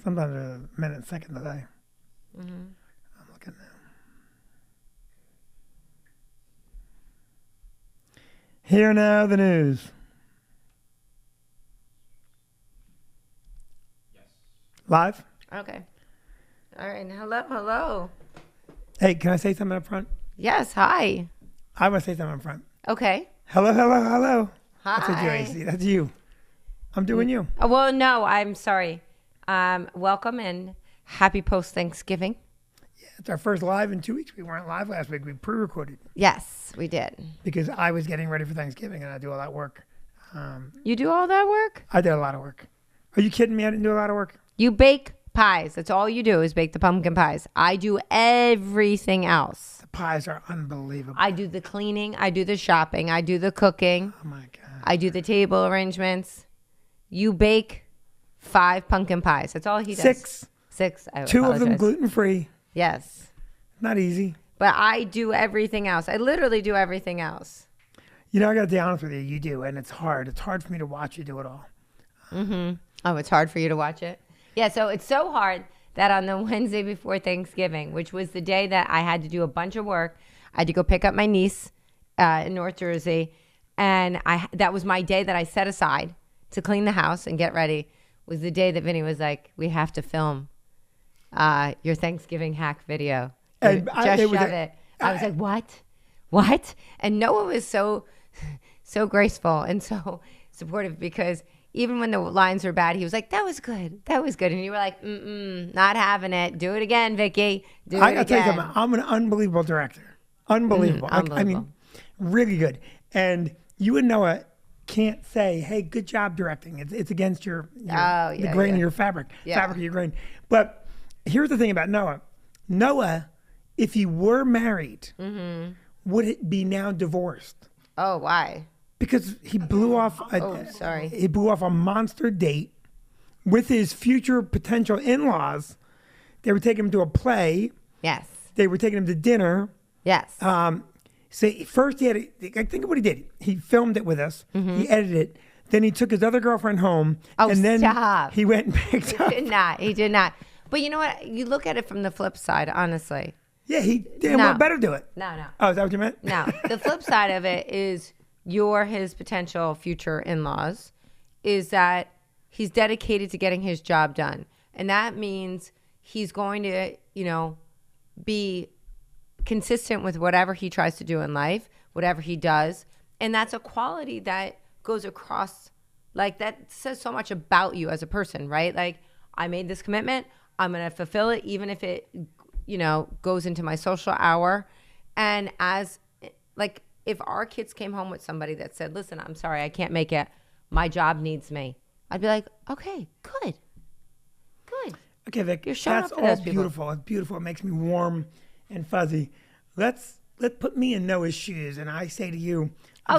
Sometimes a minute and second delay. Mm-hmm. I'm looking now. Here now, the news. Yes. Live? Okay. All right. Hello. Hey, can I say something up front? Yes. Hi. I want to say something up front. Okay. Hello. Hi. That's what you AC. That's you. I'm doing you. Oh, well, no, I'm sorry. Welcome and happy post-Thanksgiving. It's our first live in 2 weeks. We weren't live last week. We pre-recorded Yes, we did. because I was getting ready for Thanksgiving and I do all that work. You do all that work? I did a lot of work. Are you kidding me? I didn't do a lot of work. You bake pies. That's all you do is bake the pumpkin pies. I do everything else. The pies are unbelievable. I do the cleaning. I do the shopping. I do the cooking. Oh my God. I do the table arrangements. You bake 5 pumpkin pies. That's all he does. 6. I 2 of them apologize. gluten-free. Yes. Not easy. But I do everything else. I literally do everything else. You know, I got to be honest with you. You do, and it's hard. It's hard for me to watch you do it all. Mm-hmm. Oh, it's hard for you to watch it? Yeah, so it's so hard that on the Wednesday before Thanksgiving, which was the day that I had to do a bunch of work, I had to go pick up my niece in North Jersey, and that was my day that I set aside to clean the house and get ready, was the day that Vinny was like, we have to film your Thanksgiving hack video. And I was like, what? And Noah was so graceful and so supportive because even when the lines were bad, he was like, that was good. And you were like, not having it. Do it again, Vicky. Do it again. I got to tell you something. I'm an unbelievable director. Unbelievable. Unbelievable. I mean, really good. And you and Noah can't say, hey, good job directing. It's against the grain of your fabric. Yeah. Fabric of your grain. But here's the thing about Noah. Noah, if he were married, would it be now divorced? Oh, why? Because he blew off he blew off a monster date with his future potential in-laws. They were taking him to a play. Yes. They were taking him to dinner. Yes. So first I think of what he did. He filmed it with us. He edited it. Then he took his other girlfriend home. Oh, and then stop. he went and picked up. He did not. But you know what? You look at it from the flip side, honestly. Yeah, he damn well better do it. No. Oh, is that what you meant? No. The flip side of it is you're his potential future in-laws, is that he's dedicated to getting his job done. And that means he's going to, be consistent with whatever he tries to do in life, whatever he does. And that's a quality that goes across, like that says so much about you as a person, right? Like, I made this commitment. I'm going to fulfill it, even if it, goes into my social hour. And if our kids came home with somebody that said, listen, I'm sorry, I can't make it. My job needs me. I'd be like, okay, good. Okay, Vic, You're showing that's up for all those people. beautiful. It's beautiful. It makes me warm and fuzzy. Let's put me in Noah's shoes, and I say to you,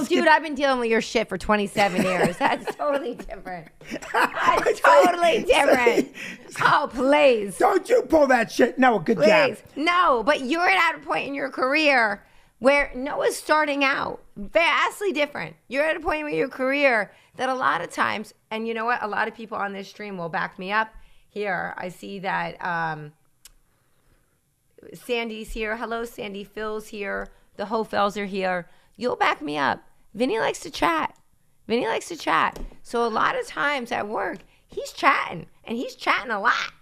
Dude, I've been dealing with your shit for 27 years. That's totally different. That's totally different. Oh, please. Don't you pull that shit. No, good job. Please. No, but you're at a point in your career where Noah's starting out vastly different. You're at a point in your career that a lot of times, and you know what? A lot of people on this stream will back me up. Here, I see that Sandy's here. Hello, Sandy. Phil's here. The Hofels are here. You'll back me up. Vinny likes to chat. So a lot of times at work, he's chatting, and he's chatting a lot.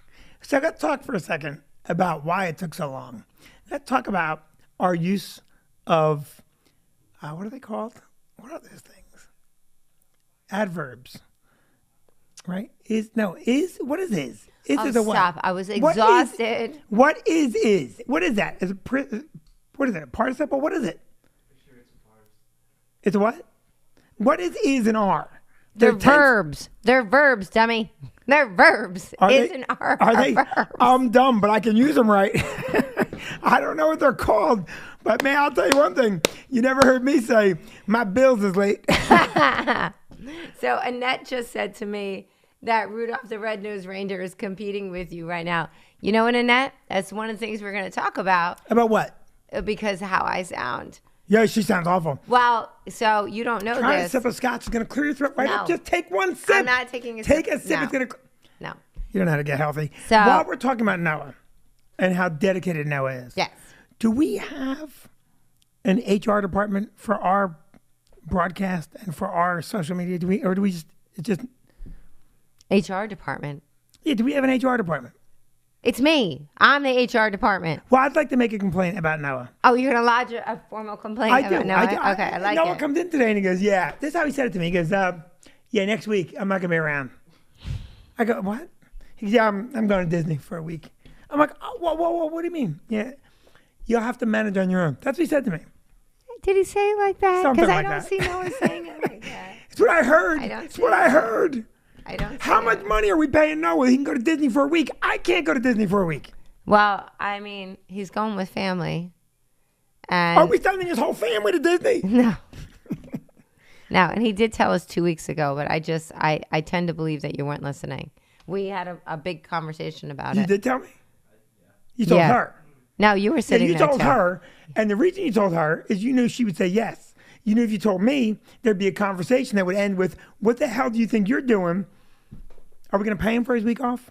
So let's talk for a second about why it took so long. Let's talk about our use of, what are they called? What are those things? Adverbs, right? What is is? Is a what? Stop. I was exhausted. What is? What is that? What is it? A participle? What is it? It's a what? What is and are? They're verbs. They're verbs, dummy. They're verbs. And are they? verbs. I'm dumb, but I can use them right. I don't know what they're called, but man, I'll tell you one thing. You never heard me say, my bills is late. So Annette just said to me that Rudolph the Red-Nosed Reindeer is competing with you right now. You know what, Annette? That's one of the things we're going to talk about. About what? Because of how I sound. Yeah, she sounds awful. Well, so you don't know Try this. a sip of scotch is going to clear your throat right No. up. Just take one sip. I'm not taking a sip. Take a sip. No. It's going to... No. You don't know how to get healthy. So- while we're talking about Noah and how dedicated Noah is, Yes. do we have an HR department for our broadcast and for our social media? Do we just it's just HR department. yeah? Do we have an HR department? It's me. I'm the HR department. Well, I'd like to make a complaint about Noah. Oh, you're going to lodge a formal complaint I do. about Noah? I do. Okay, I like Noah it. comes in today and he goes, "Yeah." This is how he said it to me. He goes, "Yeah, next week I'm not gonna be around." I go, "What?" He goes, "Yeah, I'm going to Disney for a week." I'm like, "Oh, whoa, what do you mean?" "Yeah, you'll have to manage on your own." That's what he said to me. Did he say it like that? Something Because I like don't that. see Noah saying it like that. It's what I heard. I don't It's see what I it. heard. I don't see How it. much money are we paying Noah? He can go to Disney for a week. I can't go to Disney for a week. Well, I mean, he's going with family. And Are we sending his whole family to Disney? No. No, and he did tell us 2 weeks ago, but I tend to believe that you weren't listening. We had a big conversation about You it. did tell me? You told Yeah. her. No, you were Yeah, sitting you there told too. her, and the reason you told her is you knew she would say yes. You knew if you told me, there'd be a conversation that would end with, "What the hell do you think you're doing? Are we going to pay him for his week off?"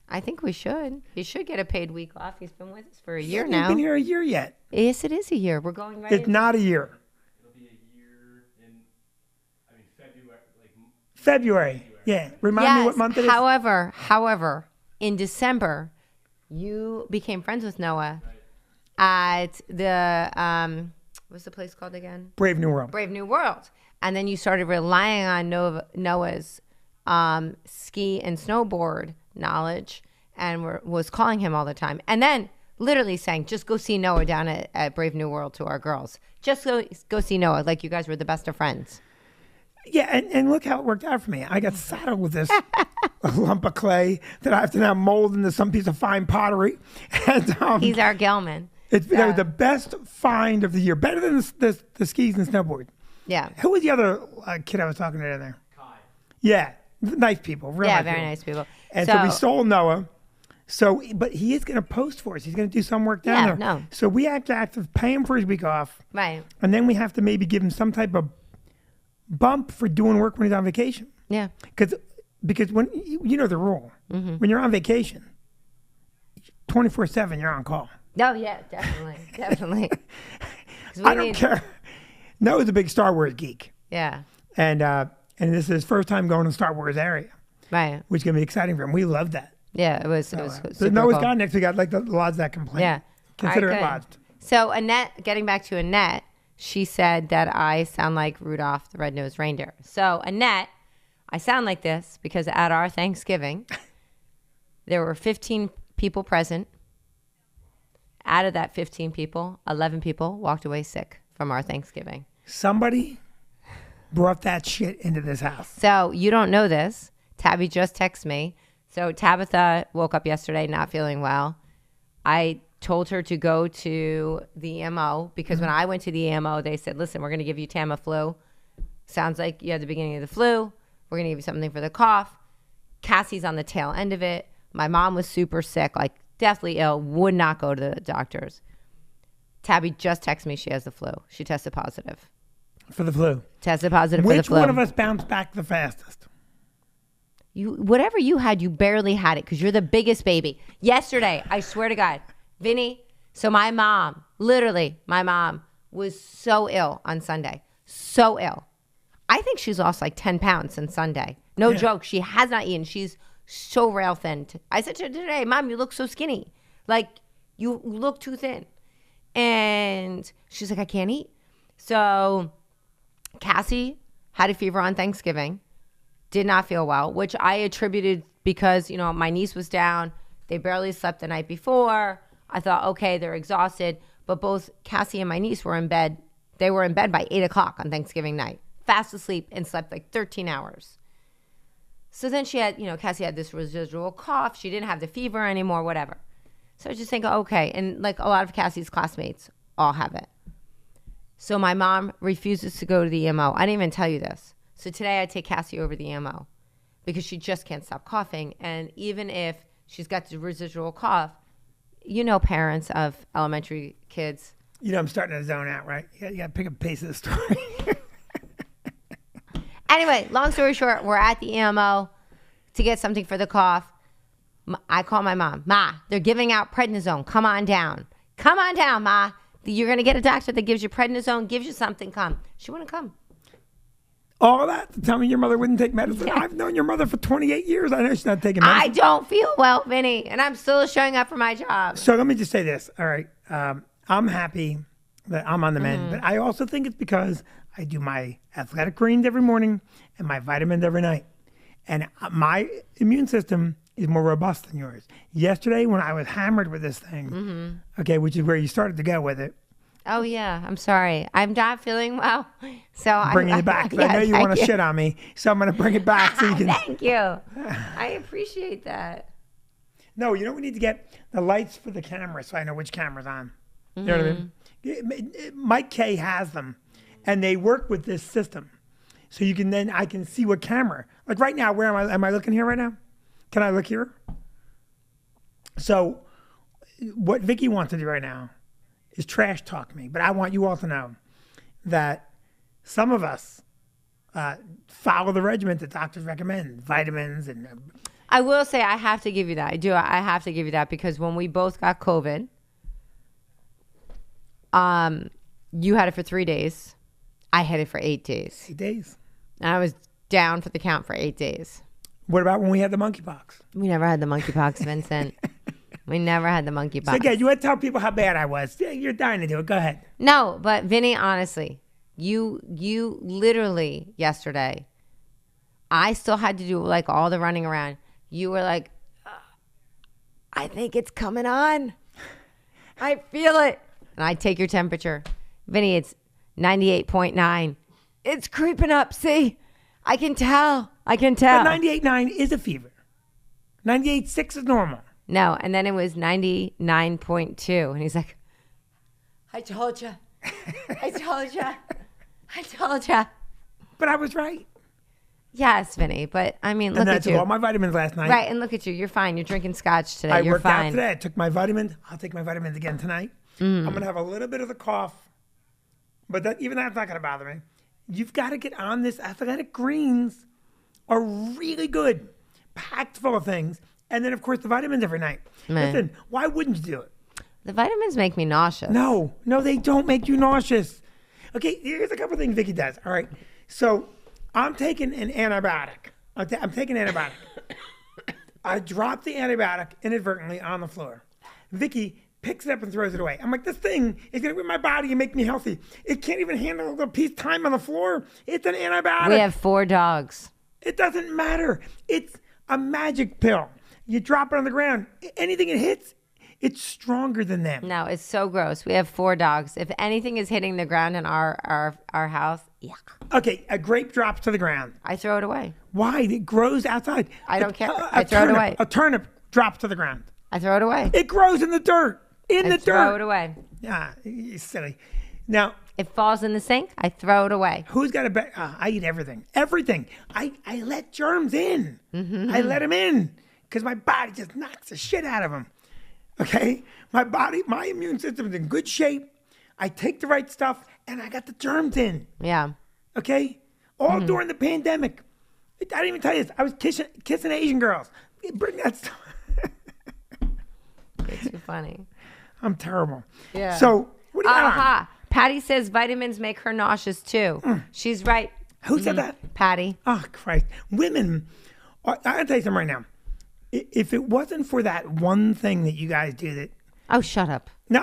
I think we should. He should get a paid week off. He's been with us for a year He's now. been here a year yet. Yes, it is a year. We're going right It's into not a year. It'll be a year in, February, February. Yeah. Remind me what month it is. However, in December, you became friends with Noah at the what's the place called again? Brave New World. Brave New World, and then you started relying on Noah's ski and snowboard knowledge, and was calling him all the time, and then literally saying, "Just go see Noah down at Brave New World" to our girls. Just go see Noah, like you guys were the best of friends. Yeah, and look how it worked out for me. I got saddled with this lump of clay that I have to now mold into some piece of fine pottery. And He's our Gelman. that was the best find of the year, better than the skis and snowboard. Yeah. Who was the other kid I was talking to in there? Kai. Yeah, nice people, real Yeah, nice very people. nice people. And so we sold Noah. So, but he is going to post for us. He's going to do some work down Yeah, there. no. So we have to pay him for his week off, Right. and then we have to maybe give him some type of bump for doing work when he's on vacation. Yeah. Because when you know the rule, when you're on vacation, 24/7 you're on call. Oh yeah, definitely, definitely. 'Cause we I don't need- care. Noah's a big Star Wars geek, Yeah. and this is his first time going to the Star Wars area, Right. which is going to be exciting for him. We love that. Yeah. It was. So Super Noah's cool. gone next week. I'd like to lodge that complaint. Yeah. Consider All it right, good. lodged. So Annette, getting back to Annette, she said that I sound like Rudolph the Red-Nosed Reindeer. So Annette, I sound like this because at our Thanksgiving, there were 15 people present. Out of that 15 people, 11 people walked away sick from our Thanksgiving. Somebody brought that shit into this house. So you don't know this. Tabby just texted me. So Tabitha woke up yesterday not feeling well. I told her to go to the EMO because when I went to the EMO, they said, "Listen, we're going to give you Tamiflu. Sounds like you had the beginning of the flu. We're going to give you something for the cough." Cassie's on the tail end of it. My mom was super sick, like deathly ill, would not go to the doctors. Tabby just texted me she has the flu. She tested positive. For the flu. Tested positive for the Which flu. one of us bounced back the fastest? Whatever you had, you barely had it because you're the biggest baby. Yesterday, I swear to God, Vinny, so my mom was so ill on Sunday. So ill. I think she's lost like 10 pounds since Sunday. No joke. She has not eaten. She's so rail thin. I said to her today, "Mom, you look so skinny. Like, you look too thin." And she's like, "I can't eat." So Cassie had a fever on Thanksgiving. Did not feel well, which I attributed because, my niece was down. They barely slept the night before. I thought, okay, they're exhausted. But both Cassie and my niece were in bed. They were in bed by 8 o'clock on Thanksgiving night, fast asleep, and slept like 13 hours. So then she had, Cassie had this residual cough. She didn't have the fever anymore, whatever. So I was just thinking, okay. And like a lot of Cassie's classmates all have it. So my mom refuses to go to the EMO. I didn't even tell you this. So today I take Cassie over the EMO because she just can't stop coughing. And even if she's got the residual cough, parents of elementary kids. I'm starting to zone out, right? You got to pick up the pace of the story. Anyway, long story short, we're at the EMO to get something for the cough. I call my mom. Ma, they're giving out prednisone. Come on down. Come on down, Ma. You're going to get a doctor that gives you prednisone, gives you something. Come. She wouldn't come. All that to tell me your mother wouldn't take medicine? I've known your mother for 28 years. I know she's not taking medicine. I don't feel well, Vinny, and I'm still showing up for my job. So let me just say this. All right. I'm happy that I'm on the mend, but I also think it's because I do my athletic greens every morning and my vitamins every night. And my immune system is more robust than yours. Yesterday, when I was hammered with this thing, okay, which is where you started to go with it, Oh, yeah. I'm sorry. I'm not feeling well. So I'm bringing it back. 'Cause I know you want to shit on me, so I'm going to bring it back so you can. Thank you. I appreciate that. No, you know we need to get the lights for the camera so I know which camera's on. You know what I mean? Mike K has them, and they work with this system, so you can then I can see what camera. Like right now, where am I? Am I looking here right now? Can I look here? So, what Vicky wants to do right now is trash talk me, but I want you all to know that some of us follow the regimen that doctors recommend, vitamins and. I will say I have to give you that. I do. I have to give you that because when we both got COVID, you had it for 3 days. I had it for 8 days. 8 days. And I was down for the count for 8 days. What about when we had the monkeypox? We never had the monkeypox, Vincent. We never had the monkeypox. So again, you want to tell people how bad I was. Yeah, you're dying to do it. Go ahead. No, but Vinny, honestly, you literally yesterday, I still had to do like all the running around. You were like, I think it's coming on. I feel it. And I take your temperature. Vinny, it's 98.9. It's creeping up. See, I can tell. I can tell. But 98.9 is a fever. 98.6 is normal. No, and then it was 99.2. And he's like, I told you. I told you. I told you. But I was right. Yes, Vinny. But I mean, look And I at took you. all my vitamins last night. Right, and look at you. You're fine. You're drinking scotch today. I You're worked fine. out today. I took my vitamins. I'll take my vitamins again tonight. I'm going to have a little bit of the cough. But even that's not going to bother me. You've got to get on this. Athletic greens are really good. Packed full of things. And then, of course, the vitamins every night. Man. Listen, why wouldn't you do it? The vitamins make me nauseous. No, they don't make you nauseous. Okay, here's a couple things Vicky does. All right, so I'm taking an antibiotic. I'm taking an antibiotic. I drop the antibiotic inadvertently on the floor. Vicky picks it up and throws it away. I'm like, this thing is going to rip my body and make me healthy. It can't even handle a little piece of time on the floor. It's an antibiotic. We have 4 dogs. It doesn't matter. It's a magic pill. You drop it on the ground. Anything it hits, it's stronger than them. No, it's so gross. We have 4 dogs. If anything is hitting the ground in our house, yuck. Okay, a grape drops to the ground. I throw it away. Why? It grows outside. I don't care. I throw it away. A turnip drops to the ground. I throw it away. It grows in the dirt. I throw it away. Yeah, you're silly. Now, It falls in the sink. I throw it away. who's got a bet? I eat everything. Everything. I let germs in. I let them in because my body just knocks the shit out of them. Okay? My immune system's in good shape. I take the right stuff and I got the germs in. Yeah. Okay? All during the pandemic. I didn't even tell you this. I was kissing Asian girls. Bring that stuff. It's too funny. I'm terrible. Yeah. So, what do you got on? Aha. Patty says vitamins make her nauseous too. She's right. Who said that? Patty. Oh, Christ. Women, I'll tell you something right now. If it wasn't for that one thing that you guys do that, Oh, shut up. no,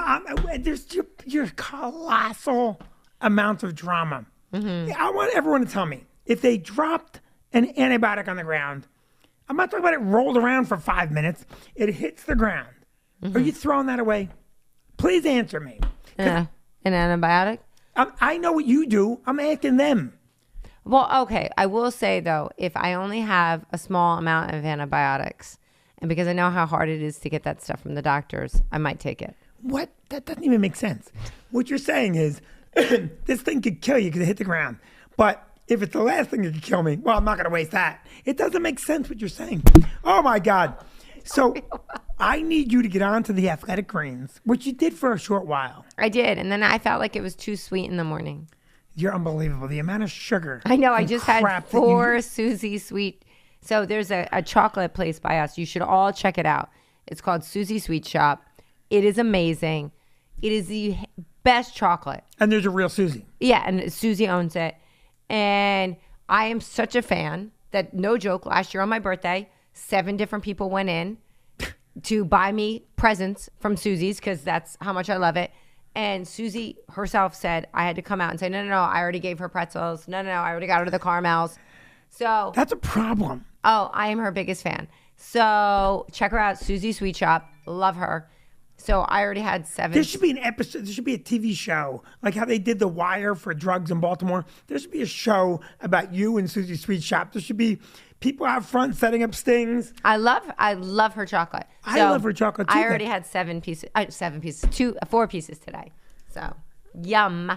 there's your colossal amounts of drama. I want everyone to tell me, if they dropped an antibiotic on the ground, I'm not talking about it rolled around for 5 minutes, it hits the ground. Are you throwing that away? Please answer me. An antibiotic? I know what you do. I'm asking them. Well, okay. I will say though, if I only have a small amount of antibiotics, and because I know how hard it is to get that stuff from the doctors, I might take it. What? That doesn't even make sense. What you're saying is, this thing could kill you because it hit the ground. But if it's the last thing that could kill me, well, I'm not going to waste that. It doesn't make sense what you're saying. Oh, my God. So I need you to get onto the athletic greens, which you did for a short while. I did, and then I felt like it was too sweet in the morning. You're unbelievable. The amount of sugar. I know. I and just had crap that you- 4 Susie sweet So there's a chocolate place by us. You should all check it out. It's called Susie Sweet Shop. It is amazing. It is the best chocolate. And there's a real Susie. Yeah, and Susie owns it. And I am such a fan that, no joke, last year on my birthday, 7 different people went in to buy me presents from Susie's because that's how much I love it. And Susie herself said I had to come out and say, no, I already gave her pretzels. No, I already got her the caramels. So That's a problem. Oh, I am her biggest fan. So check her out, Susie Sweet Shop. Love her. So I already had 7. There should be an episode. There should be a TV show, like how they did The Wire for drugs in Baltimore. There should be a show about you and Susie Sweet Shop. There should be people out front setting up stings. I love her chocolate. I So love her chocolate too. I already had 7 pieces. 4 pieces today. So yum.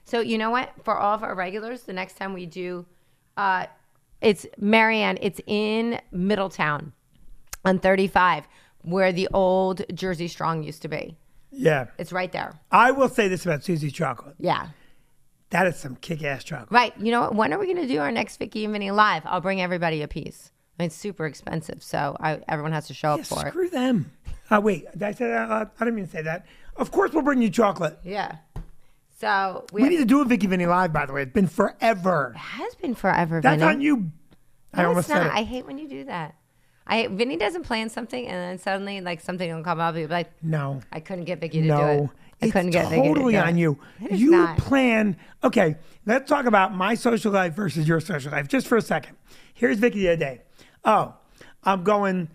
So you know what? For all of our regulars, the next time we do, it's Marianne. It's in Middletown on 35, where the old Jersey Strong used to be. Yeah. It's right there. I will say this about Susie's chocolate. Yeah. That is some kick-ass chocolate. Right. You know what? When are we going to do our next Vicky and Vinny live? I'll bring everybody a piece. I mean, it's super expensive, so everyone has to show up for it. Screw them. Wait, did I say that out loud? I didn't mean to say that. Of course we'll bring you chocolate. Yeah. So We need to do a Vicky Vinny live, by the way. It's been forever. It has been forever, That's Vinny. on you. I No, almost it's not. said it. I hate when you do that. Vinny doesn't plan something, and then suddenly, like, something will come up. You'll be like, No. I couldn't get Vicky to do it. No. I couldn't get Vicky to do totally it. on you. It is You not. plan. Okay, let's talk about my social life versus your social life just for a second. Here's Vicky the other day. Oh, I'm going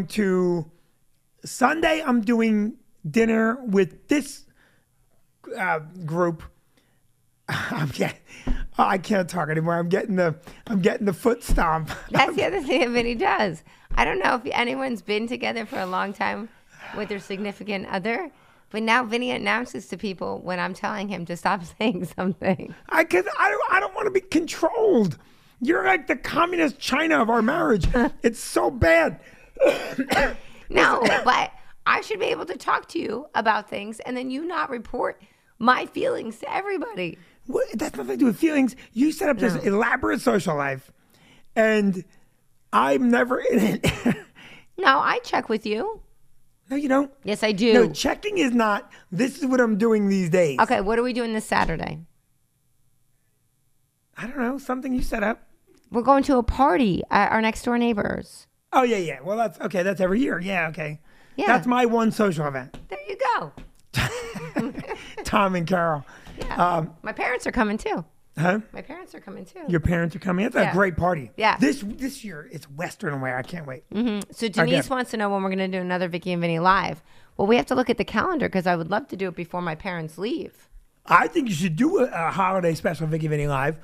to Sunday. I'm doing dinner with this group. I can't talk anymore. I'm getting the foot stomp. That's the other thing that Vinny does. I don't know if anyone's been together for a long time with their significant other, but now Vinny announces to people when I'm telling him to stop saying something. I don't want to be controlled. You're like the communist China of our marriage. It's so bad. No, but I should be able to talk to you about things and then you not report my feelings to everybody. What, that's nothing to do with feelings. You set up this elaborate social life, and I'm never in it. No, I check with you. No, you don't. Yes, I do. No, checking is not, this is what I'm doing these days. Okay, what are we doing this Saturday? I don't know, something you set up. We're going to a party at our next door neighbors. Oh, yeah. Well, that's okay. That's every year. Yeah, okay. Yeah. That's my one social event. There you go. Tom and Carol. Yeah. My parents are coming too. Huh? My parents are coming too. Your parents are coming. It's a Yeah. great party. Yeah. This year, it's Western wear. I can't wait. So Denise Okay. wants to know when we're going to do another Vicky and Vinny live. Well, we have to look at the calendar because I would love to do it before my parents leave. I think you should do a holiday special Vicky Vinny Live.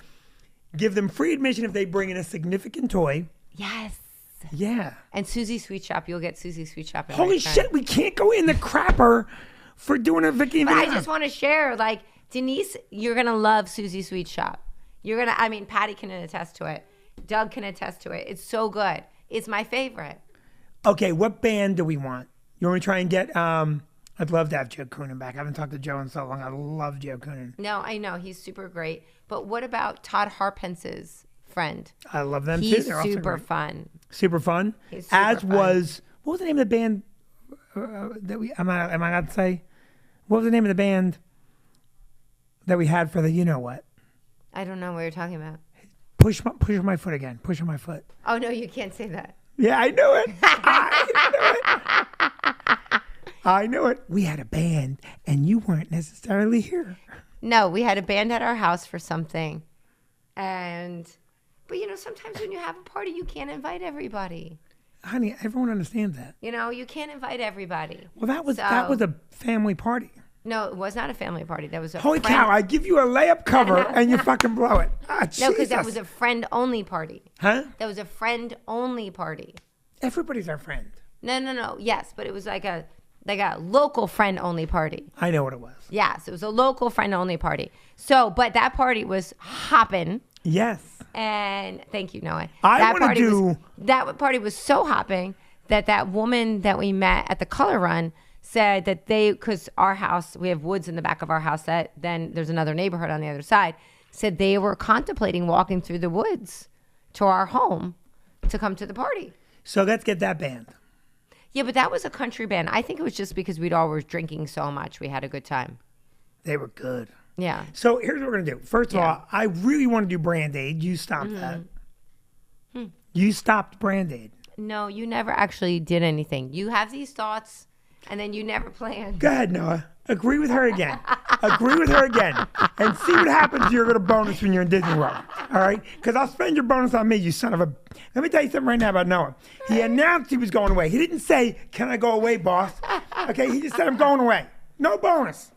Give them free admission if they bring in a significant toy. Yes. Yeah. And Susie Sweet Shop, you'll get Susie Sweet Shop. in Holy return. shit, we can't go in the crapper for doing a Vicky and But Vinny I Live. just want to share, like, Denise, you're going to love Susie Sweet Shop. Patty can attest to it. Doug can attest to it. It's so good. It's my favorite. Okay, what band do we want? You want me to try and get, I'd love to have Joe Coonan back. I haven't talked to Joe in so long. I love Joe Coonan. No, I know. He's super great. But what about Todd Harpence's friend? I love them too. He's They're also super great. fun. Super fun. He's super As fun. was, what was the name of the band that am I allowed to say? What was the name of the band that we had for the you know what? I don't know what you're talking about. Push my foot again. Push on my foot. Oh, no, you can't say that. Yeah, I knew it. I knew it. We had a band, and you weren't necessarily here. No, we had a band at our house for something. But sometimes when you have a party, you can't invite everybody. Honey, everyone understands that. You can't invite everybody. Well, that was So- a family party. No, it was not a family party. That was a Holy friend. cow! I give you a layup cover, and you fucking blow it. Ah, No, because that Jesus. was a friend-only party. Huh? That was a friend-only party. Everybody's our friend. No. Yes, but it was like a local friend-only party. I know what it was. Yes, it was a local friend-only party. So, but that party was hopping. Yes. And thank you, Noah. I That wanna party do- that party was so hopping that woman that we met at the Color Run said that because our house, we have woods in the back of our house that then there's another neighborhood on the other side, said they were contemplating walking through the woods to our home to come to the party. So let's get that band. Yeah, but that was a country band. I think it was just because we'd all were drinking so much. We had a good time. They were good. Yeah. So here's what we're gonna do. First of Yeah. all, I really want to do Brand Aid. You stopped that. You stopped Brand Aid. No, you never actually did anything. You have these thoughts, and then you never planned. Go ahead, Noah. Agree with her again. Agree with her again. And see what happens to your little bonus when you're in Disney World. All right? Because I'll spend your bonus on me, you son of a... Let me tell you something right now about Noah. He announced he was going away. He didn't say, can I go away, boss? Okay? He just said, I'm going away. No bonus.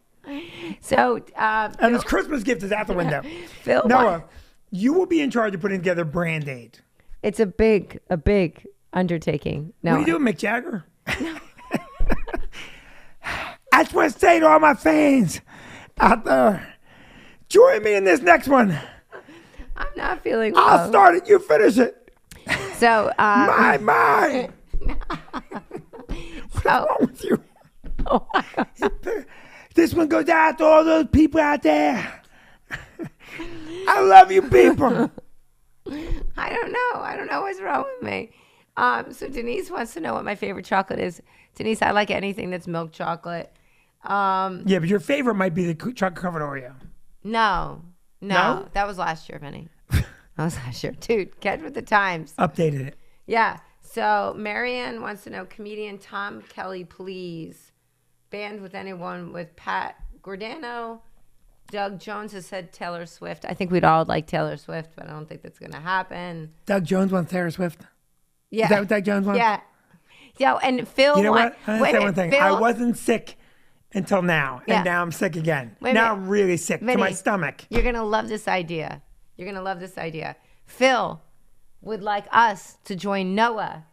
So, And his Christmas gift is out the window. Phil, Noah, you will be in charge of putting together Brand Aid. it's a big undertaking. No, What are you doing, Mick Jagger? I just want to say to all my fans out there, join me in this next one. I'm not feeling I'll well. start it, you finish it. So, My. What's so wrong with you? oh my God. This one goes out to all those people out there. I love you people. I don't know. I don't know what's wrong with me. So Denise wants to know what my favorite chocolate is. Denise, I like anything that's milk chocolate. Yeah, but your favorite might be the chocolate covered Oreo. No, No? that was last year, Benny. That was last year. Dude, catch with the times. Updated it. Yeah. So Marianne wants to know, comedian Tom Kelly, please. Band with anyone with Pat Giordano. Doug Jones has said Taylor Swift. I think we'd all like Taylor Swift, but I don't think that's going to happen. Doug Jones wants Taylor Swift. Yeah. Is that what Doug Jones wants? Yeah. Yeah, and Phil. You know want- what? I'm going wait to a say one minute, thing. I Phil- wasn't sick until now, Yeah. and now I'm sick again. Wait a Now minute. I'm really sick to my Vinny, stomach. You're going to love this idea. You're going to love this idea. Phil would like us to join Noah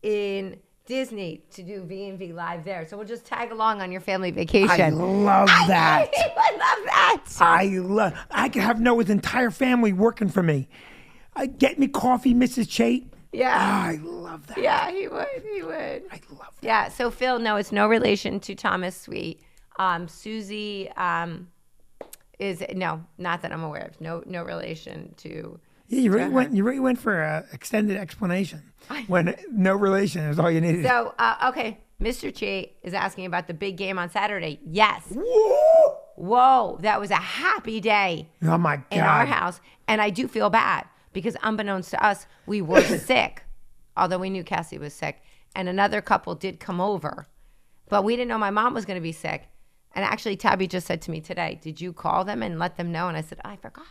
in Disney to do V&V Live there. So we'll just tag along on your family vacation. I love that. He would love that. I could have Noah's entire family working for me. Get me coffee, Mrs. Chait. Yeah. I love that. Yeah, he would. He would. I love that. Yeah, so Phil, no, it's no relation to Thomas Sweet. Susie is, no, not that I'm aware of. No relation to. Yeah, you really went for an extended explanation when no relation is all you needed. So, okay, Mr. Chi is asking about the big game on Saturday. Yes. Woo! Whoa, that was a happy day Oh my God. in our house. And I do feel bad because unbeknownst to us, we were sick, although we knew Cassie was sick. And another couple did come over, but we didn't know my mom was going to be sick. And actually, Tabby just said to me today, did you call them and let them know? And I said, I forgot.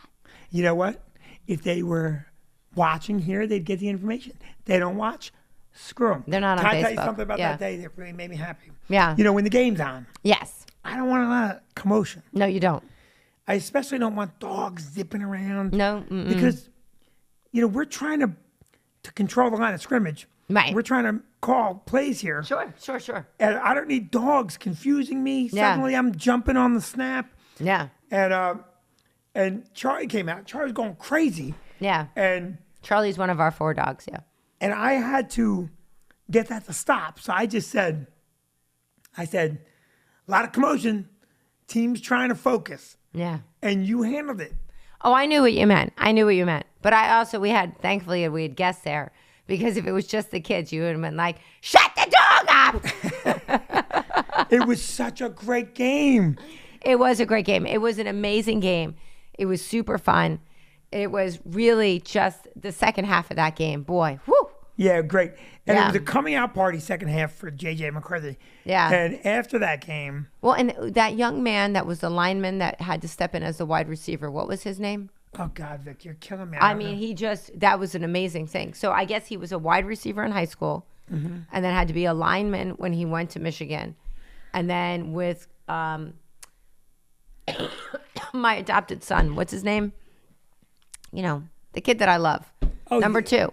You know what? If they were watching here, they'd get the information. They don't watch, screw them. They're not on Can I tell you Facebook. something about Yeah. that day that really made me happy? Yeah. You know, when the game's on, Yes. I don't want a lot of commotion. No, you don't. I especially don't want dogs zipping around. No. Mm-mm. Because, you know, we're trying to control the line of scrimmage. Right. We're trying to call plays here. Sure. And I don't need dogs confusing me. Yeah. Suddenly I'm jumping on the snap. Yeah. And Charlie came out. Charlie's going crazy. Yeah. And Charlie's one of our 4 dogs. Yeah. I had to get that to stop. So I said, a lot of commotion, teams trying to focus. Yeah. And you handled it. Oh, I knew what you meant. But thankfully, we had guests there because if it was just the kids, you would have been like, shut the dog up. It was such a great game. It was a great game. It was an amazing game. It was super fun. It was really just the second half of that game. Boy, whoo. Yeah, great. And it Yeah. was a coming out party second half for J.J. McCarthy. Yeah. And after that game, Well, and that young man that was the lineman that had to step in as the wide receiver, what was his name? oh God, Vic, you're killing me. I don't mean, know. that was an amazing thing. So I guess he was a wide receiver in high school and then had to be a lineman when he went to Michigan. And then with my adopted son, what's his name? You know, the kid that I love. Oh, Number yeah.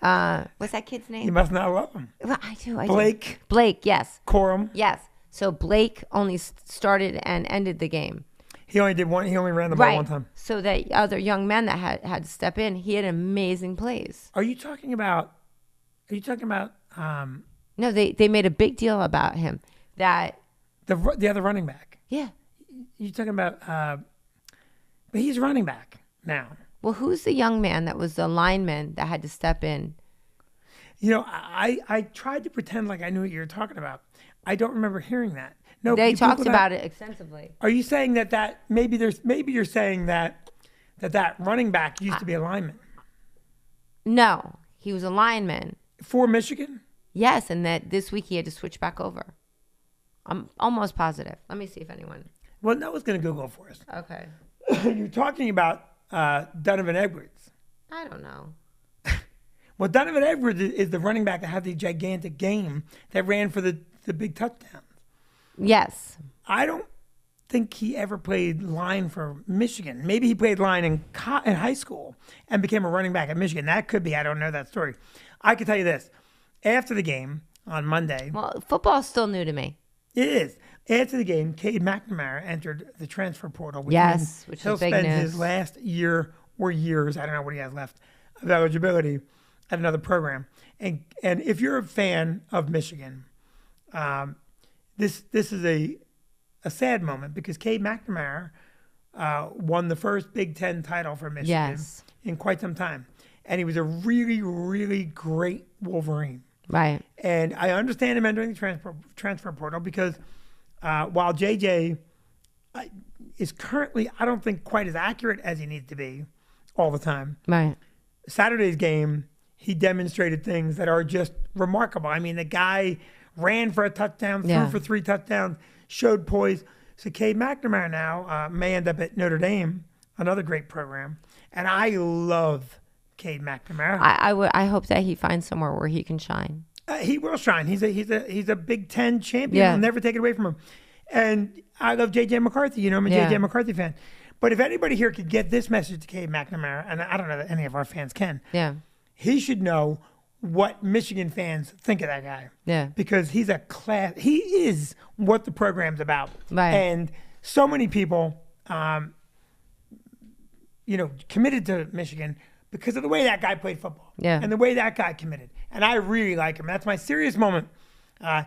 2. What's that kid's name? You must not love him. Well, I do. Blake Blake, yes. Corum. Yes. So Blake only started and ended the game. He only did one. He only ran the ball one time. So that other young man that had to step in, he had amazing plays. Are you talking about? No, they made a big deal about him. That The other running back? yeah. You talking about? But he's running back now. Well, who's the young man that was the lineman that had to step in? You know, I tried to pretend like I knew what you were talking about. I don't remember hearing that. No, They you talked Google about that? it extensively. Are you saying that maybe you're saying that running back used to be a lineman No, he was a lineman. for Michigan? Yes, and that this week he had to switch back over. I'm almost positive. Let me see if anyone. Well, Noah's going to Google for us. Okay. You're talking about Donovan Edwards. I don't know. Well, Donovan Edwards is the running back that had the gigantic game that ran for the big touchdowns. Yes. I don't think he ever played line for Michigan. Maybe he played line in high school and became a running back at Michigan. That could be. I don't know that story. I can tell you this. After the game on Monday, Well, football's still new to me. it is. After the game, Cade McNamara entered the transfer portal. Which Yes, means which is he'll big spend news. his last year or years, I don't know what he has left, of eligibility at another program. And if you're a fan of Michigan, this is a sad moment because Cade McNamara won the first Big Ten title for Michigan Yes. in quite some time. And he was a really, really great Wolverine. Right. And I understand him entering the transfer portal because while JJ is currently, I don't think, quite as accurate as he needs to be all the time, Right. Saturday's game, he demonstrated things that are just remarkable. I mean, the guy ran for a touchdown, threw Yeah. for 3 touchdowns, showed poise. So Cade McNamara now may end up at Notre Dame, another great program. And I love Cade McNamara. I hope that he finds somewhere where he can shine. He will shine. He's a Big Ten champion. Yeah. I'll never take it away from him. And I love J.J. McCarthy. You know, I'm a Yeah. J.J. McCarthy fan. But if anybody here could get this message to Cade McNamara, and I don't know that any of our fans can, Yeah. he should know what Michigan fans think of that guy. Yeah. Because he's a class. He is what the program's about. Right. And so many people, committed to Michigan because of the way that guy played football. Yeah. And the way that guy committed. And I really like him. That's my serious moment. Now,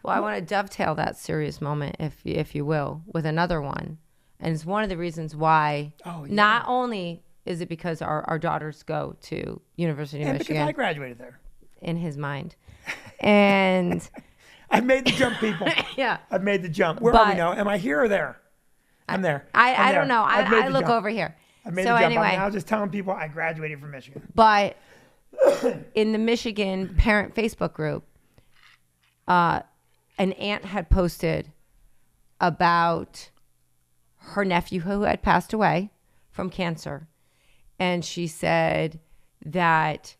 Well, I want to dovetail that serious moment, if you will, with another one. And it's one of the reasons why Oh, yeah. not only is it because our daughters go to University of and because Michigan I graduated there. in his mind. And I've made the jump, people. yeah. I've made the jump. Where are we But- now? Am I here or there? I'm there. I I'm don't there. know. I've made I the look jump. over here. I've made So the jump. anyway, I'm now just telling people I graduated from Michigan. but in the Michigan parent Facebook group, an aunt had posted about her nephew who had passed away from cancer. And she said that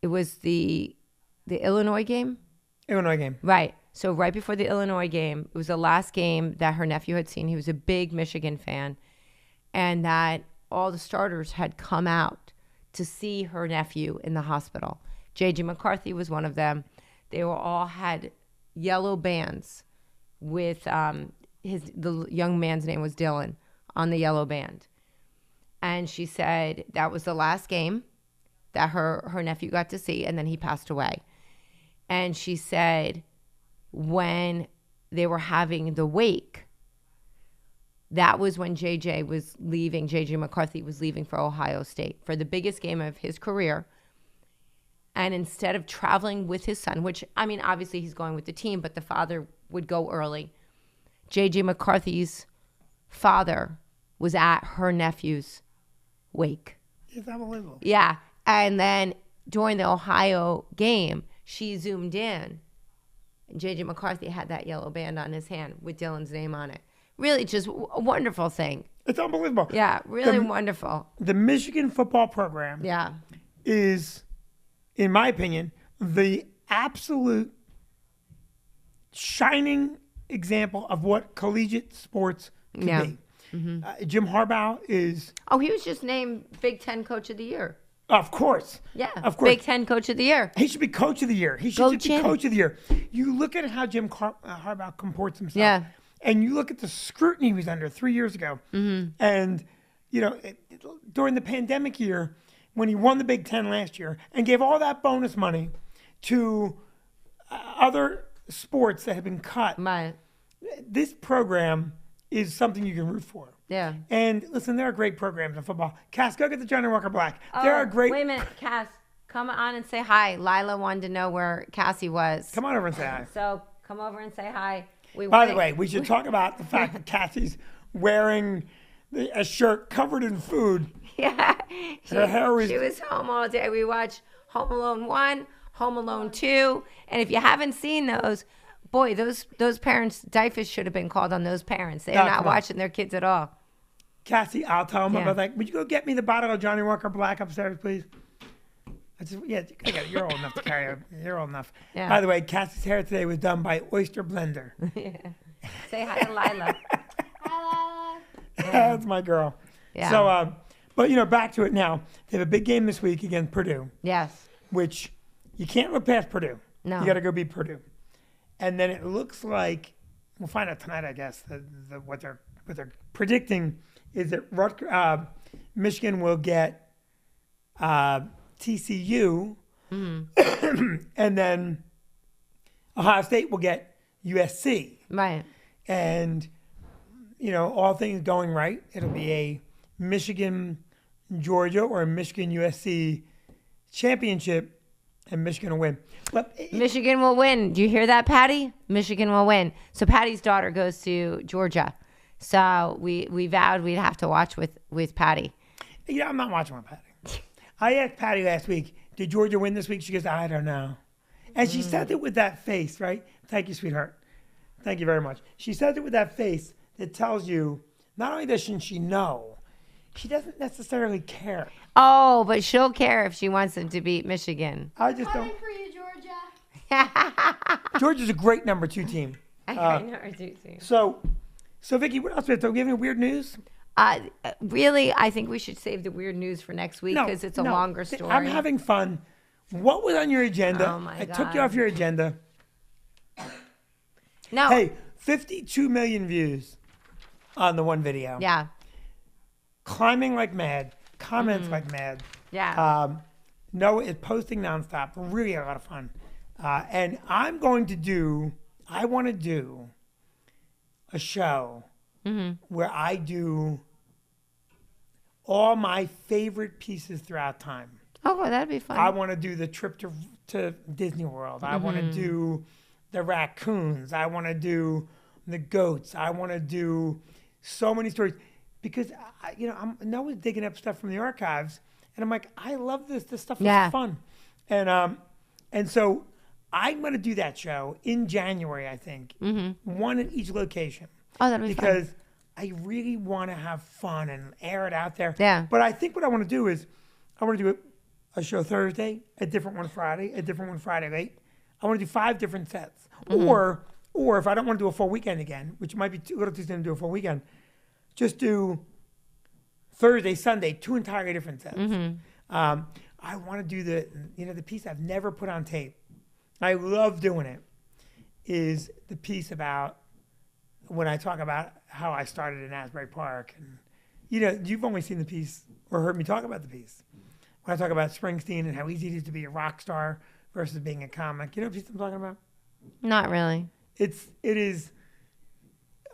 it was the Illinois game. Illinois game. Right. So right before the Illinois game, it was the last game that her nephew had seen. He was a big Michigan fan. And that all the starters had come out to see her nephew in the hospital. J.J. McCarthy was one of them. They were all had yellow bands with the young man's name was Dylan on the yellow band. And she said that was the last game that her nephew got to see, and then he passed away. And she said when they were having the wake, that was when JJ McCarthy was leaving for Ohio State for the biggest game of his career. And instead of traveling with his son, which, I mean, obviously he's going with the team, but the father would go early. JJ McCarthy's father was at her nephew's wake. It's unbelievable. Yeah. And then during the Ohio game, she zoomed in. And J.J. McCarthy had that yellow band on his hand with Dylan's name on it. Really just a wonderful thing. It's unbelievable. Yeah, really wonderful. The Michigan football program Yeah. is, in my opinion, the absolute shining example of what collegiate sports can Yeah. be. Jim Harbaugh is, Oh, he was just named Big Ten Coach of the Year. of course. Yeah. Of course. Big Ten Coach of the Year. He should be coach of the year. He should Go just be Jim. coach of the year. You look at how Jim Harbaugh comports himself. Yeah. And you look at the scrutiny he was under 3 years ago. Mm-hmm. And, during the pandemic year, when he won the Big Ten last year and gave all that bonus money to other sports that had been cut, Right. this program is something you can root for. Yeah. And listen, there are great programs in football. Cass, go get the Johnny Walker Black. There are great. Wait a minute, Cass. Come on and say hi. Lila wanted to know where Cassie was. Come on over and say hi. So come over and say hi. By the way, we should talk about the fact that Cassie's wearing a shirt covered in food. Yeah. Her hair was. She was home all day. We watched Home Alone 1, Home Alone 2. And if you haven't seen those, boy, those parents, DIFUS should have been called on those parents. They're not watching their kids at all. Cassie, I'll tell them Yeah. about that. Would you go get me the bottle of Johnny Walker Black upstairs, please? I got it. You're old enough to carry it. You're old enough. Yeah. By the way, Cassie's hair today was done by Oyster Blender. Say hi to Lila. That's my girl. Yeah. So, but back to it now. They have a big game this week against Purdue, Yes. which you can't look past Purdue. No. You got to go beat Purdue. And then it looks like we'll find out tonight, I guess, what they're predicting is that Michigan will get TCU, and then Ohio State will get USC. Right. And, all things going right, it'll be a Michigan Georgia or a Michigan USC championship, and Michigan will win. But Michigan will win. Do you hear that, Patty? Michigan will win. So Patty's daughter goes to Georgia. So we vowed we'd have to watch with Patty. I'm not watching with Patty. I asked Patty last week, did Georgia win this week? She goes, I don't know. And she said it with that face, right? Thank you, sweetheart. Thank you very much. She says it with that face that tells you not only doesn't she know, she doesn't necessarily care. Oh, but she'll care if she wants them to beat Michigan. I just don't. Coming for you, Georgia. Georgia's a great number 2 team. I know her too. So Vicky, what else do we have? Do we have any weird news? Really, I think we should save the weird news for next week because it's a longer story. I'm having fun. What was on your agenda? Oh, my I took you God. off your agenda. No. Hey, 52 million views on the one video. Yeah. Climbing like mad. Comments like mad. Yeah. Noah is posting nonstop. Really a lot of fun. And I want to do a show where I do all my favorite pieces throughout time. Oh, well, that'd be fun. I want to do the trip to Disney World. I want to do the raccoons. I want to do the goats. I want to do so many stories because I'm Noah's digging up stuff from the archives, and I'm like, I love this. This stuff is fun, and so I'm going to do that show in January. I think one at each location. Oh, that'd be fun. Because I really want to have fun and air it out there. Yeah. But I think what I want to do is I want to do a show Thursday, a different one Friday, a different one Friday late. I want to do 5 different sets. Or if I don't want to do a full weekend again, which might be a little too soon to do a full weekend, just do Thursday, Sunday, 2 entirely different sets. I want to do the piece I've never put on tape. I love doing it. Is the piece about when I talk about how I started in Asbury Park, and you've only seen the piece or heard me talk about the piece. When I talk about Springsteen and how easy it is to be a rock star versus being a comic, you know what piece I'm talking about? Not really. It's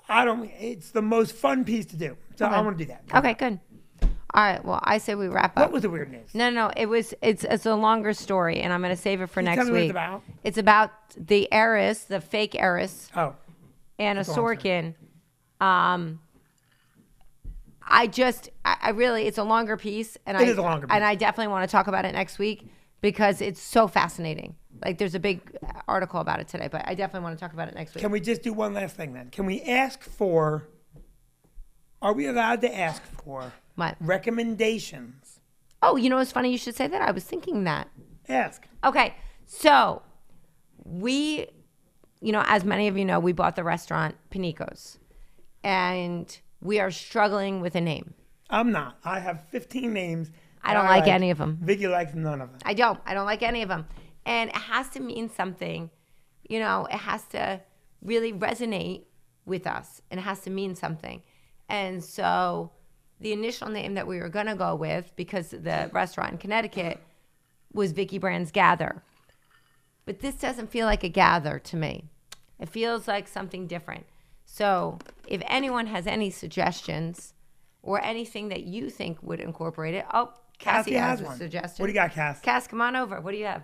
the most fun piece to do. So I want to do that. Okay, good. All right. Well, I say we wrap up. What was the weird news? No. It's a longer story, and I'm going to save it for Can you next tell me what week. it's about? It's about the heiress, the fake heiress, Oh, Anna That's a long Sorkin. I really, it's a longer piece, and It is a longer piece. and I definitely want to talk about it next week because it's so fascinating. Like, there's a big article about it today, but I definitely want to talk about it next week. can we just do one last thing then? Can we ask for? Are we allowed to ask for What? recommendations? Oh, it's funny you should say that. I was thinking that. Ask. Okay, so we, as many of you know, we bought the restaurant Panico's, and we are struggling with a name. I'm not. I have 15 names. I don't like any of them. Vicky likes none of them. I don't like any of them. And it has to mean something. It has to really resonate with us, and it has to mean something. And so the initial name that we were going to go with, because the restaurant in Connecticut was Vicky Brand's Gather. But this doesn't feel like a gather to me. It feels like something different. So if anyone has any suggestions or anything that you think would incorporate it, Cassie has a one. suggestion. What do you got, Cass? Cass, come on over. What do you have?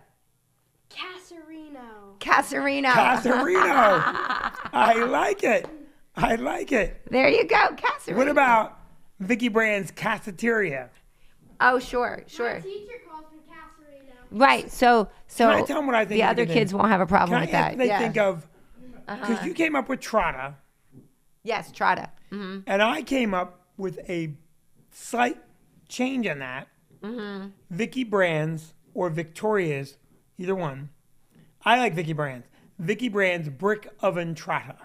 Casarino. Casarino. Casarino. I like it. I like it. There you go, Casarino. What about Vicky Brand's Cafeteria? Oh, sure. My teacher calls me Casarino. Right. So Can I tell them what I think the of other the kids name? won't have a problem Can with I that. ask what they Yeah. think of? Because you came up with Trotta, Yes, Trotta. Mm-hmm. and I came up with a slight change on that. Vicky Brand's or Victoria's, either one. I like Vicky Brand's. Vicky Brand's Brick Oven Trotta.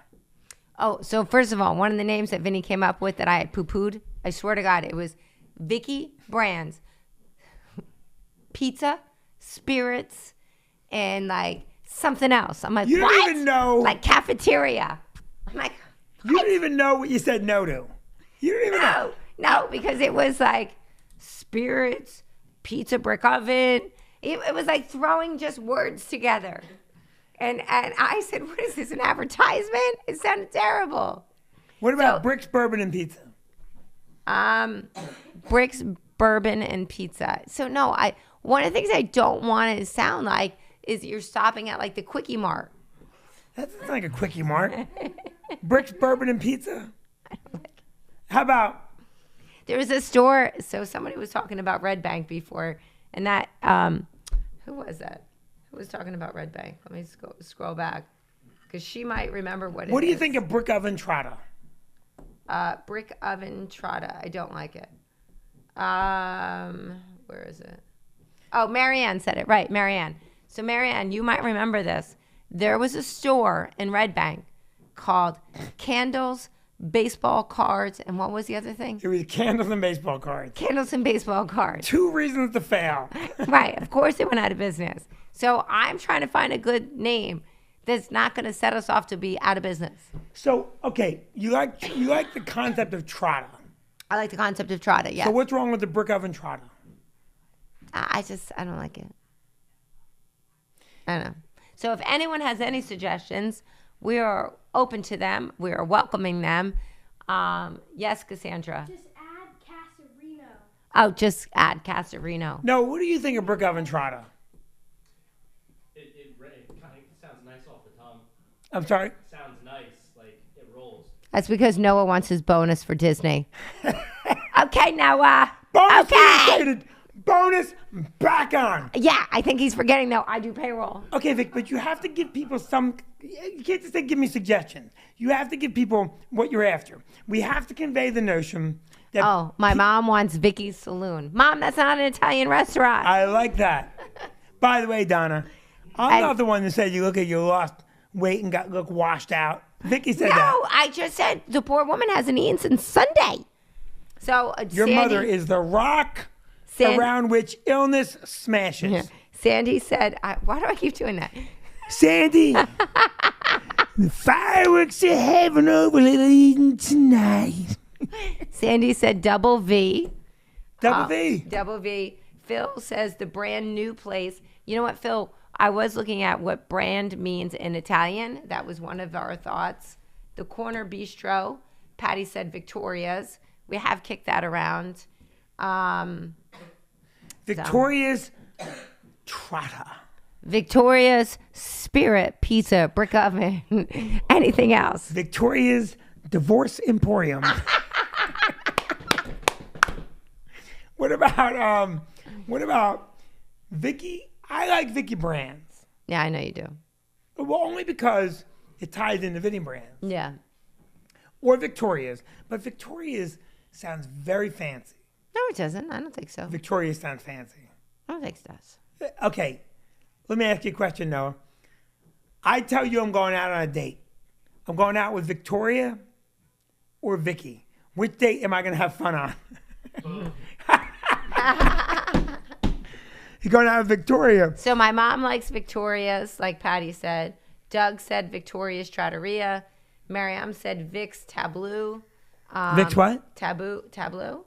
Oh, so first of all, one of the names that Vinny came up with that I had poo-pooed, I swear to God, it was Vicky Brand's Pizza, Spirits, and like something else. I'm like, You don't what? even know. Like cafeteria. I'm like, You don't even know what you said no to. You don't even know. no, because it was like Spirits, Pizza Brick Oven. It was like throwing just words together. And I said, what is this, an advertisement? It sounded terrible. What about So- Bricks, Bourbon, and Pizza? Bricks, bourbon, and pizza. So no, one of the things I don't want it to sound like is you're stopping at like the Quickie Mart. That's not like a Quickie Mart. Bricks, Bourbon, and Pizza? How about There was a store. So somebody was talking about Red Bank before, and that who was that? Who was talking about Red Bank? Let me scroll back because she might remember what. What do you think of Brick Oven Trotta? Brick Oven Trotta. I don't like it. Where is it? Oh, Marianne said it right. Marianne. So Marianne, you might remember this. There was a store in Red Bank called Candles, Baseball Cards, and what was the other thing? It was candles and baseball cards. Candles and baseball cards. 2 reasons to fail. Right. Of course they went out of business. So I'm trying to find a good name that's not going to set us off to be out of business. So, okay, you like the concept of Trotta. I like the concept of Trotta, yes. So what's wrong with the Brick Oven Trotta? I don't like it. I don't know. So if anyone has any suggestions, we are open to them. We are welcoming them. Yes, Cassandra. Just add Casarino. Oh, just add Casarino. No, what do you think of Brick Oven Trotta? It kind of sounds nice off the tongue. I'm sorry? Sounds nice, like it rolls. That's because Noah wants his bonus for Disney. Okay, Noah. Bonus Okay. reinstated. Bonus back on. Yeah, I think he's forgetting though. I do payroll. Okay, Vic, but you have to give people some. You can't just say, give me suggestions. You have to give people what you're after. We have to convey the notion that. Oh, my mom wants Vicky's Saloon. Mom, that's not an Italian restaurant. I like that. By the way, Donna, I'm not the one that said you lost weight and look washed out. Vicky said No, that. I just said the poor woman hasn't eaten since Sunday. So Your mother is the rock around which illness smashes. Yeah. Sandy said, why do I keep doing that? Sandy, the fireworks are heaven over Little Eden tonight. Sandy said double V. Double V. Double V. Phil says the brand new place. You know what, Phil? I was looking at what brand means in Italian. That was one of our thoughts. The Corner Bistro. Patty said Victoria's. We have kicked that around. Victoria's Trotta. Victoria's Spirit Pizza Brick Oven. Anything else? Victoria's Divorce Emporium. What about Vicky? I like Vicky Brands. Yeah, I know you do. Well, only because it ties into Vicky Brands. Yeah. Or Victoria's. But Victoria's sounds very fancy. No, it doesn't. I don't think so. Victoria's sounds fancy. I don't think it does. Okay, let me ask you a question, Noah. I tell you I'm going out on a date. I'm going out with Victoria or Vicky. Which date am I going to have fun on? You're going out with Victoria. So my mom likes Victoria's, like Patty said. Doug said Victoria's Trattoria. Mariam said Vic's Tableau. Vic's what? Tableau. Tableau.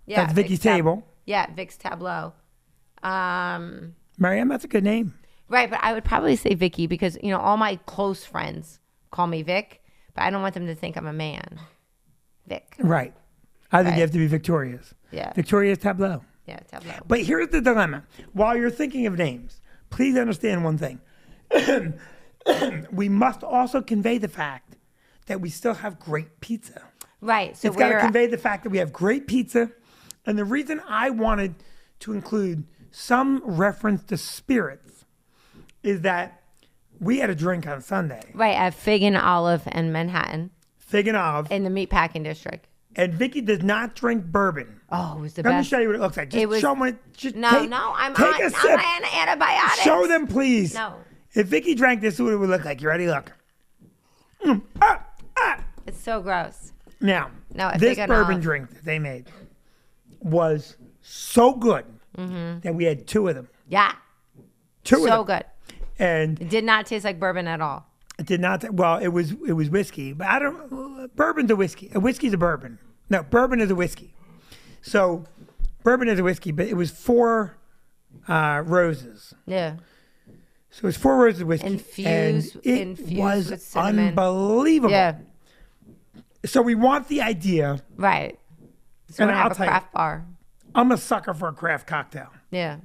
Yeah, That's Vicky's Vic's table. Yeah, Vic's Tableau. Mariam, that's a good name. Right, but I would probably say Vicky because, all my close friends call me Vic. but I don't want them to think I'm a man. Vic. Right. I think Right. you have to be Victorious. Yeah. Victorious Tableau. Yeah, tableau. But here's the dilemma. While you're thinking of names, please understand one thing. We must also convey the fact that we still have great pizza. Right. So It's got to we're convey the fact that we have great pizza. And the reason I wanted to include some reference to spirits is that we had a drink on Sunday, right at Fig and Olive in Manhattan Fig and Olive, in the meatpacking district. and Vicky does not drink bourbon. Oh, it was the Let me best. show you what it looks like. Just It was- show me. Just No, take, no, I'm take on, a I'm sip. on antibiotics. Show them, please. No. If Vicky drank this, what it would look like. You ready? Look. It's so gross. Now, No, a this Fig and bourbon Olive. drink that they made was so good Mm-hmm. that we had two of them. Yeah. Two of So them. good. And It did not taste like bourbon at all. it did not. Well, it was whiskey, but I don't. Bourbon's a whiskey. A whiskey's a bourbon. No, bourbon is a whiskey. So, bourbon is a whiskey, but it was 4 roses. Yeah. So it was 4 roses of whiskey. Infused- and it infused was with cinnamon. unbelievable. Yeah. So we want the idea. Right. So And we're gonna I'll have a tell you- craft bar. I'm a sucker for a craft cocktail. Yeah.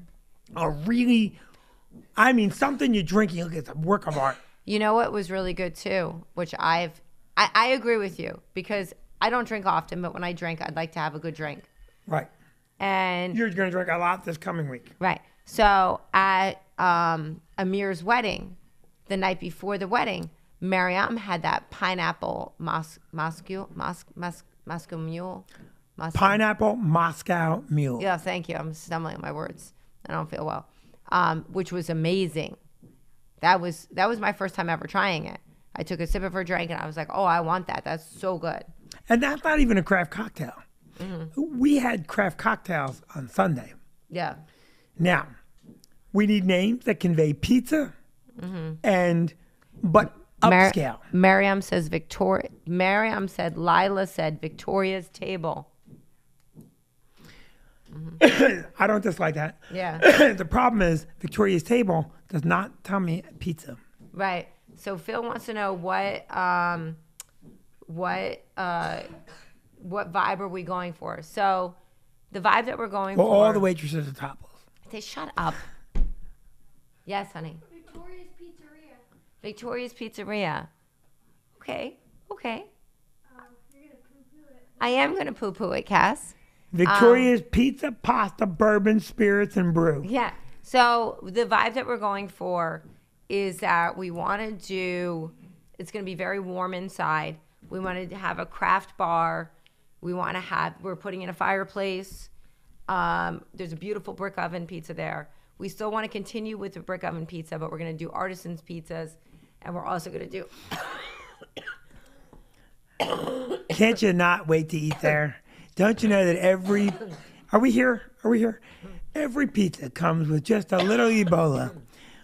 Something you drink, you look at a work of art. You know what was really good too, which I agree with you because I don't drink often, but when I drink, I'd like to have a good drink. Right. And You're going to drink a lot this coming week. right. So at Amir's wedding, the night before the wedding, Mariam had that pineapple Moscow mule. Pineapple Moscow Mule. Yeah, thank you. I'm stumbling on my words. I don't feel well. Which was amazing. That was my first time ever trying it. I took a sip of her drink and I was like, oh, I want that. That's so good. And that's not even a craft cocktail. Mm-hmm. We had craft cocktails on Sunday. Yeah. Now, we need names that convey pizza Mm-hmm. but upscale. Mariam says Victoria. Mariam said Lila said Victoria's Table. I don't dislike that. Yeah. The problem is Victoria's Table does not tell me pizza. Right. So Phil wants to know what vibe are we going for? So the vibe that we're going Well, for. all the waitresses are topless. Say shut up. Yes, honey. Victoria's Pizzeria. Victoria's Pizzeria. Okay. Okay. You're gonna poo-poo it. I am gonna poo-poo it, Cass. Victoria's Pizza, Pasta, Bourbon, Spirits, and Brew. Yeah. So the vibe that we're going for is that we want to do. It's going to be very warm inside. We wanted to have a craft bar. We're putting in a fireplace. There's a beautiful brick oven pizza there. We still want to continue with the brick oven pizza, but we're going to do artisans pizzas, and we're also going to do. Can't you not wait to eat there? Don't you know that every... Are we here? Are we here? Every pizza comes with just a little Ebola.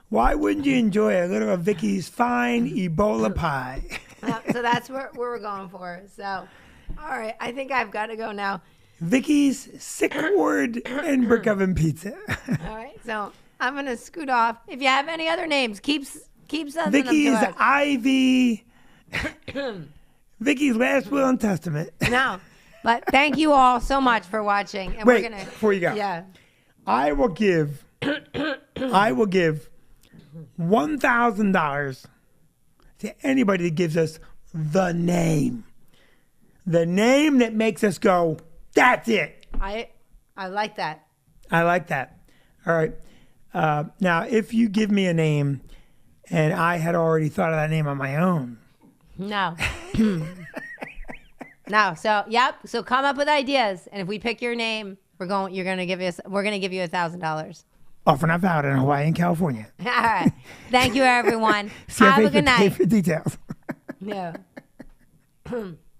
Why wouldn't you enjoy a little of Vicky's fine Ebola pie? So that's where we're going for. So, all right. I think I've got to go now. Vicky's sick word and brick oven pizza. All right. So I'm going to scoot off. If you have any other names, keep sending them Vicky's to us. Ivy. Vicky's last will and testament. No. But thank you all so much for watching. And Wait, we're gonna, before you go. Yeah. I will give $1,000 to anybody that gives us the name that makes us go, that's it. I like that. I like that. All right. Now, if you give me a name and I had already thought of that name on my own, No. No. So yep. So come up with ideas, and if we pick your name, we're gonna give you $1,000. offer not valid in Hawaii and California. All right. Thank you, everyone. CFA Have a good pay night. for details. Yeah.